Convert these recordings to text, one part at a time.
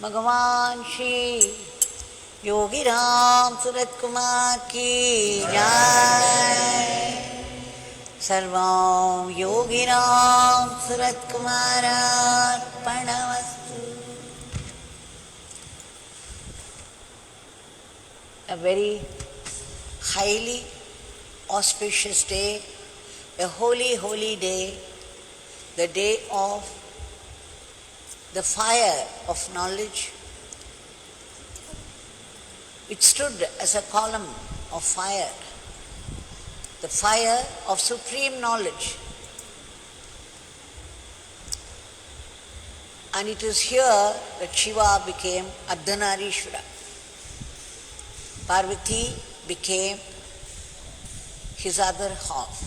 भगवान श्री योगी राम सूरत कुमार की जय। सर्वं Yogi Ram Surat कुमारार्पणमस्तु। A very highly auspicious day, a holy, holy day, the day of the fire of knowledge, which stood as a column of fire, the fire of supreme knowledge. And it is here that Shiva became Ardhanarishvara. Parvati became his other half.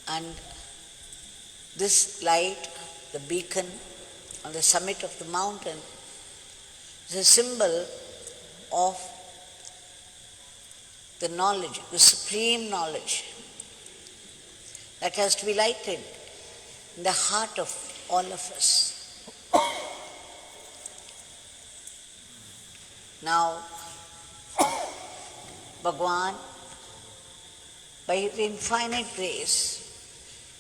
And this light, the beacon on the summit of the mountain, is a symbol of the knowledge, the supreme knowledge that has to be lighted in the heart of all of us. Now, Bhagavan, by his infinite grace,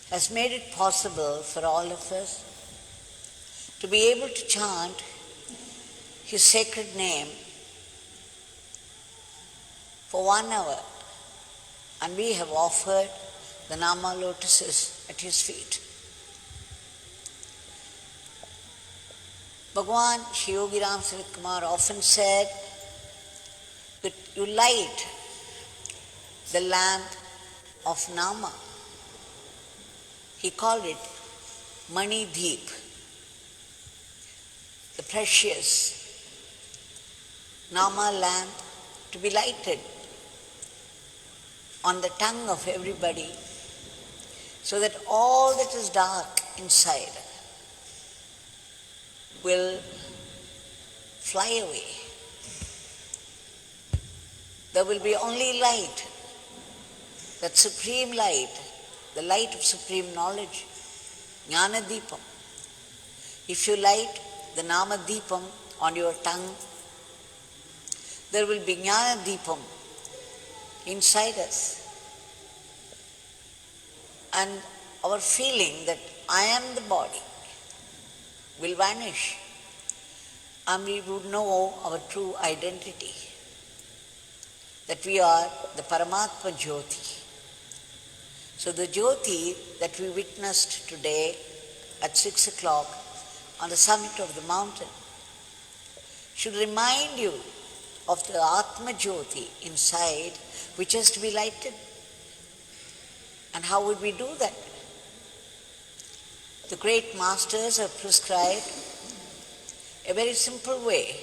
has made it possible for all of us to be able to chant his sacred name for 1 hour, and we have offered the Nama lotuses at his feet. Bhagavan Shri Yogi Ram Surat Kumar often said that you light the lamp of Nama. He called it Mani Deep, the precious Nama lamp to be lighted on the tongue of everybody, so that all that is dark inside will fly away. There will be only light, that supreme light, the light of supreme knowledge, Jnana Deepam. If you light the Nama Deepam on your tongue, there will be Jnana Deepam inside us. And our feeling that I am the body will vanish, and we would know our true identity, that we are the Paramatma Jyoti. So the Jyoti that we witnessed today at 6 o'clock on the summit of the mountain should remind you of the Atma Jyoti inside, which has to be lighted. And how would we do that? The great masters have prescribed a very simple way.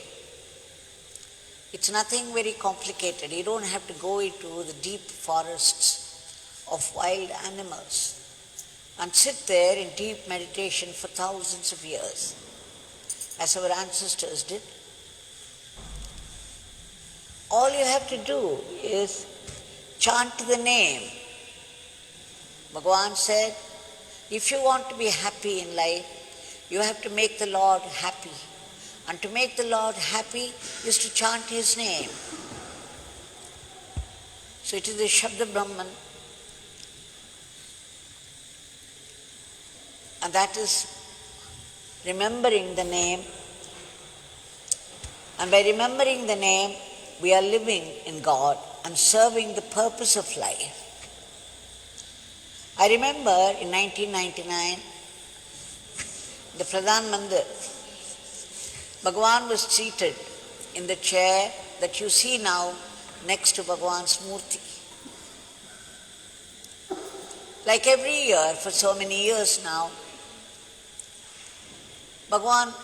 It's nothing very complicated. You don't have to go into the deep forests of wild animals and sit there in deep meditation for thousands of years, as our ancestors did. All you have to do is chant the name. Bhagavan said, if you want to be happy in life, you have to make the Lord happy. And to make the Lord happy is to chant his name. So it is the Shabda Brahman. And that is remembering the name. And by remembering the name, we are living in God and serving the purpose of life. I remember in 1999, the Pradhan Mandir, Bhagavan was seated in the chair that you see now next to Bhagavan's Murti. Like every year for so many years now, Bhagavan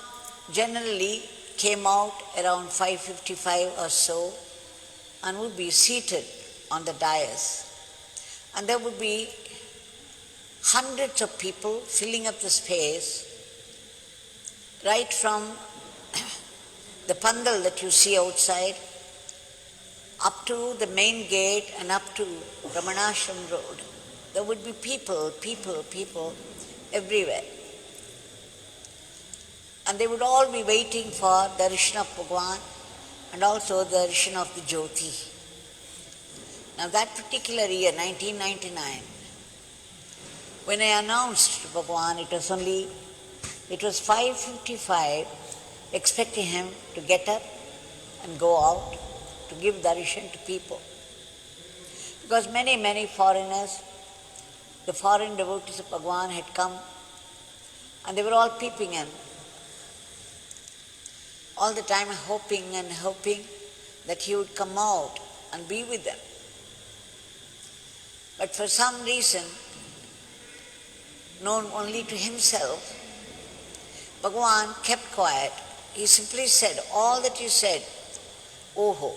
generally came out around 5:55 or so and would be seated on the dais. And there would be hundreds of people filling up the space, right from the pandal that you see outside up to the main gate and up to Ramanashram Road. There would be people everywhere. And they would all be waiting for the darshan of Bhagavan and also the darshan of the Jyoti. Now that particular year, 1999, when I announced to Bhagavan, it was 5:55, expecting him to get up and go out to give darshan to people. Because many foreigners, the foreign devotees of Bhagavan had come and they were all peeping in, all the time hoping that he would come out and be with them. But for some reason, known only to himself, Bhagavan kept quiet. He simply said all that he said, "Oho."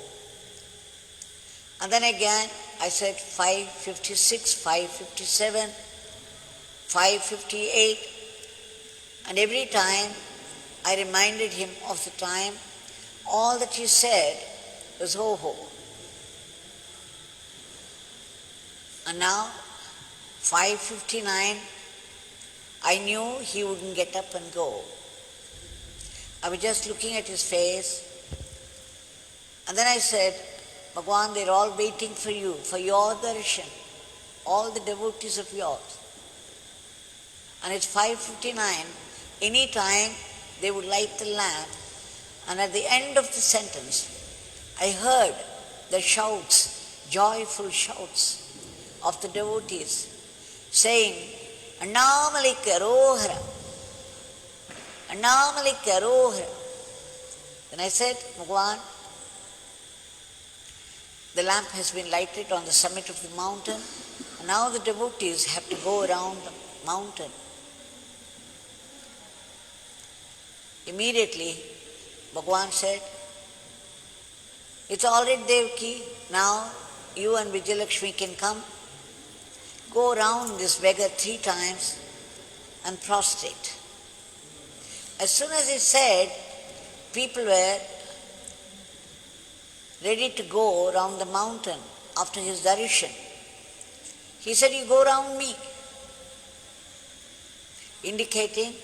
And then again I said 5:56, 5:57, 5:58, and every time I reminded him of the time. All that he said was "Oho." And now 5:59, I knew he wouldn't get up and go. I was just looking at his face, and then I said, "Bhagavan, they're all waiting for you, for your darshan, all the devotees of yours." And it's 5:59, any time they would light the lamp, and at the end of the sentence, I heard the shouts, joyful shouts of the devotees saying, "Annamalai Arohara, Annamalai Arohara." Then I said, "Bhagavan, the lamp has been lighted on the summit of the mountain, and now the devotees have to go around the mountain." Immediately, Bhagavan said, "It's already Devaki, now you and Vijayalakshmi can come. Go around this beggar 3 times and prostrate." As soon as he said, people were ready to go around the mountain after his darshan. He said, "You go around me," indicating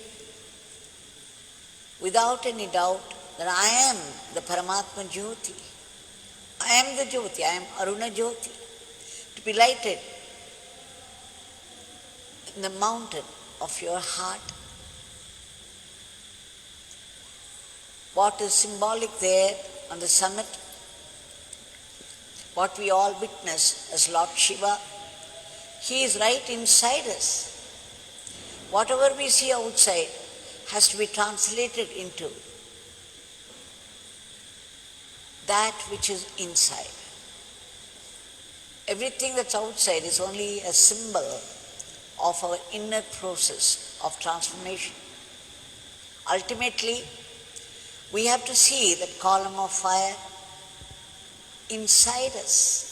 without any doubt that I am the Paramatma Jyoti. I am the Jyoti, I am Aruna Jyoti, to be lighted in the mountain of your heart. What is symbolic there on the summit, what we all witness as Lord Shiva, he is right inside us. Whatever we see outside has to be translated into that which is inside. Everything that's outside is only a symbol of our inner process of transformation. Ultimately, we have to see that column of fire inside us,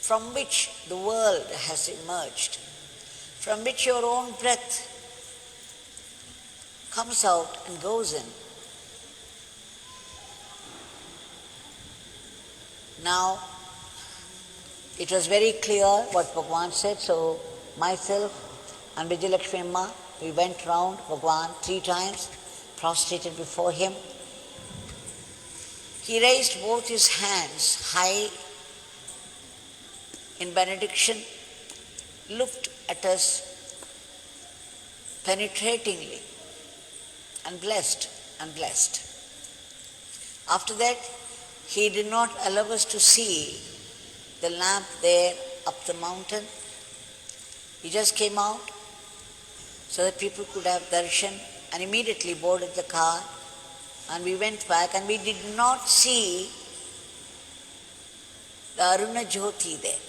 from which the world has emerged, from which your own breath comes out and goes in. Now, it was very clear what Bhagavan said, so myself and Vijayalakshmi Amma, we went round Bhagavan 3 times, prostrated before him. He raised both his hands high in benediction, looked at us penetratingly, and blessed and blessed. After that, he did not allow us to see the lamp there up the mountain, He just came out so that people could have darshan and immediately boarded the car and we went back and we did not see the Aruna Jyoti there.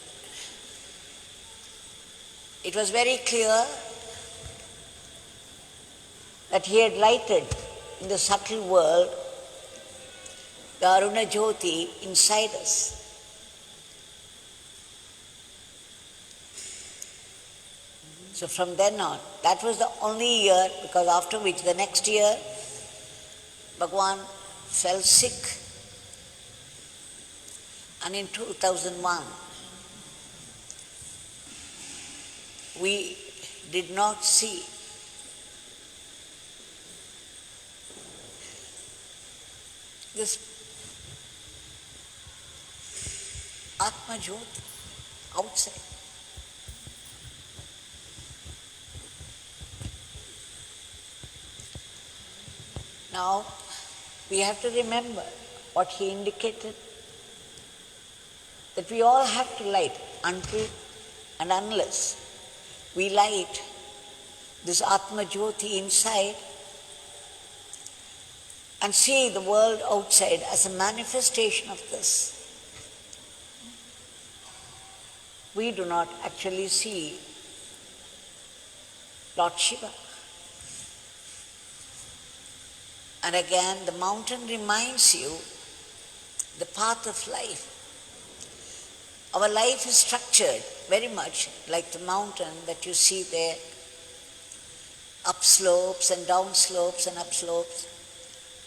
It was very clear that he had lighted in the subtle world the Aruna Jyoti inside us. So from then on, that was the only year, because after which the next year Bhagwan fell sick. And in 2001, we did not see this Atma Jyoti outside. Now, we have to remember what he indicated, that we all have to light until and unless we light this Atma Jyoti inside and see the world outside as a manifestation of this, we do not actually see Lord Shiva. And again, the mountain reminds you the path of life. Our life is structured very much like the mountain that you see there, up slopes and down slopes and up slopes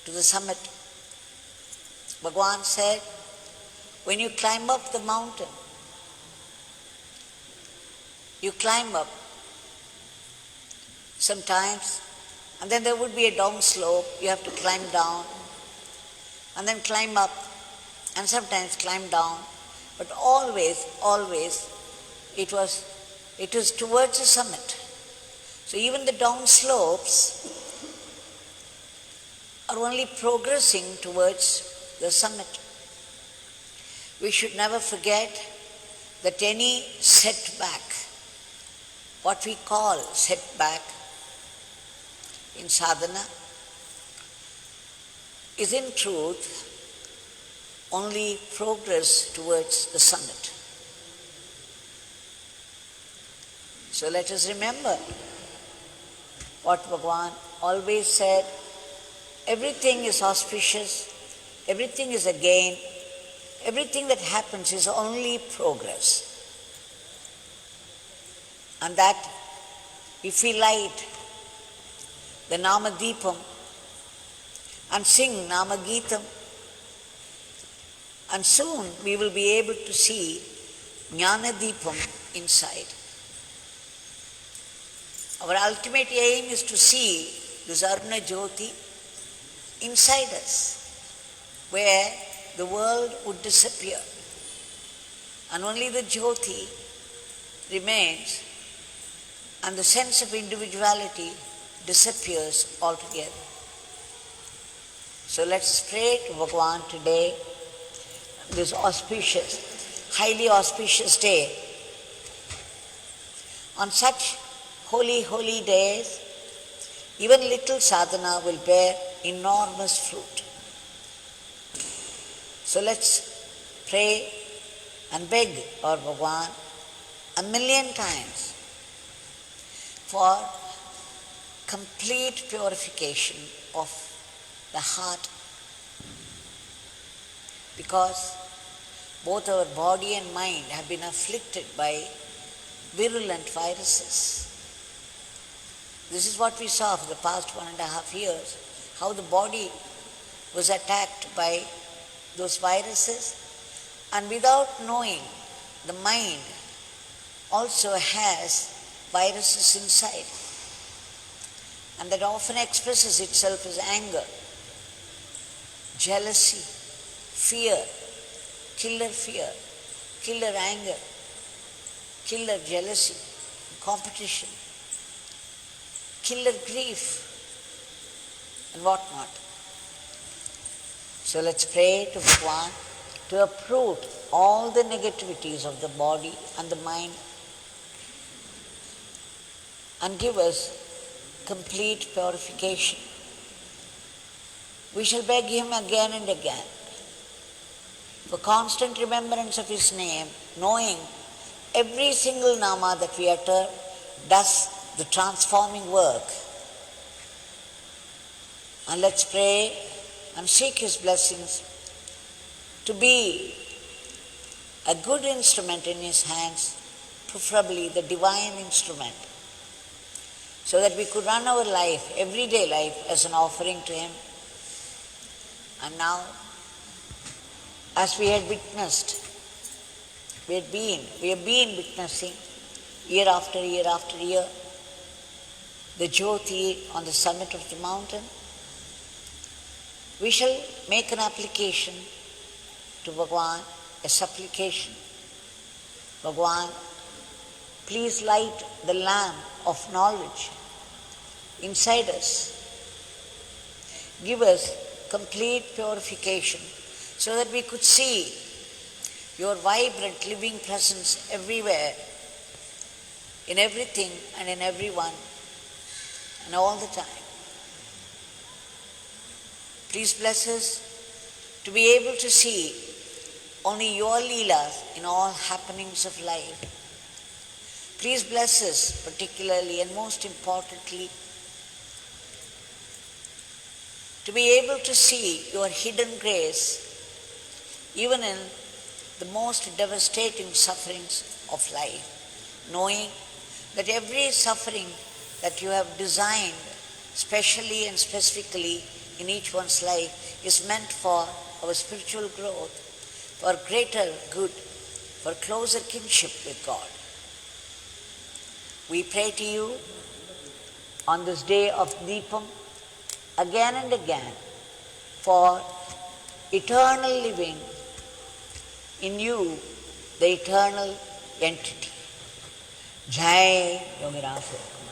to the summit. Bhagwan said, when you climb up the mountain, you climb up sometimes, and then there would be a down slope, you have to climb down, and then climb up, and sometimes climb down, but always, it was towards the summit. So even the down slopes are only progressing towards the summit. We should never forget that any setback, what we call setback in sadhana, is in truth only progress towards the summit. So let us remember what Bhagwan always said, everything is auspicious, everything is a gain, everything that happens is only progress. And that if we light the Namadipam and sing Namageetam, and soon we will be able to see Jnanadipam inside. Our ultimate aim is to see this Aruna Jyoti inside us, where the world would disappear and only the Jyoti remains, and the sense of individuality disappears altogether. So let's pray to Bhagwan today, this auspicious, highly auspicious day. On such holy days, even little sadhana will bear enormous fruit. So let's pray and beg our Bhagwan 1,000,000 times for complete purification of the heart, because both our body and mind have been afflicted by virulent viruses. This is what we saw for the past 1.5 years, how the body was attacked by those viruses, and without knowing, the mind also has viruses inside, and that often expresses itself as anger, jealousy, fear, killer anger, killer jealousy, competition, killer grief, and whatnot. So let's pray to Bhagwan to uproot all the negativities of the body and the mind, and give us complete purification. We shall beg him again and again for constant remembrance of his name, knowing every single nama that we utter does the transforming work. And let's pray and seek his blessings to be a good instrument in his hands, preferably the divine instrument, so that we could run our life, everyday life, as an offering to him. And now, as we had witnessed, we have been witnessing year after year after year, the Jyoti on the summit of the mountain, we shall make an application to Bhagavan, a supplication. Bhagavan, please light the lamp of knowledge inside us. Give us complete purification so that we could see your vibrant living presence everywhere, in everything and in everyone, and all the time. Please bless us to be able to see only your Leelas in all happenings of life. Please bless us particularly and most importantly to be able to see your hidden grace even in the most devastating sufferings of life, knowing that every suffering that you have designed specially and specifically in each one's life is meant for our spiritual growth, for greater good, for closer kinship with God. We pray to you on this day of Deepam again and again for eternal living in you, the eternal entity. Jai Yogirasa.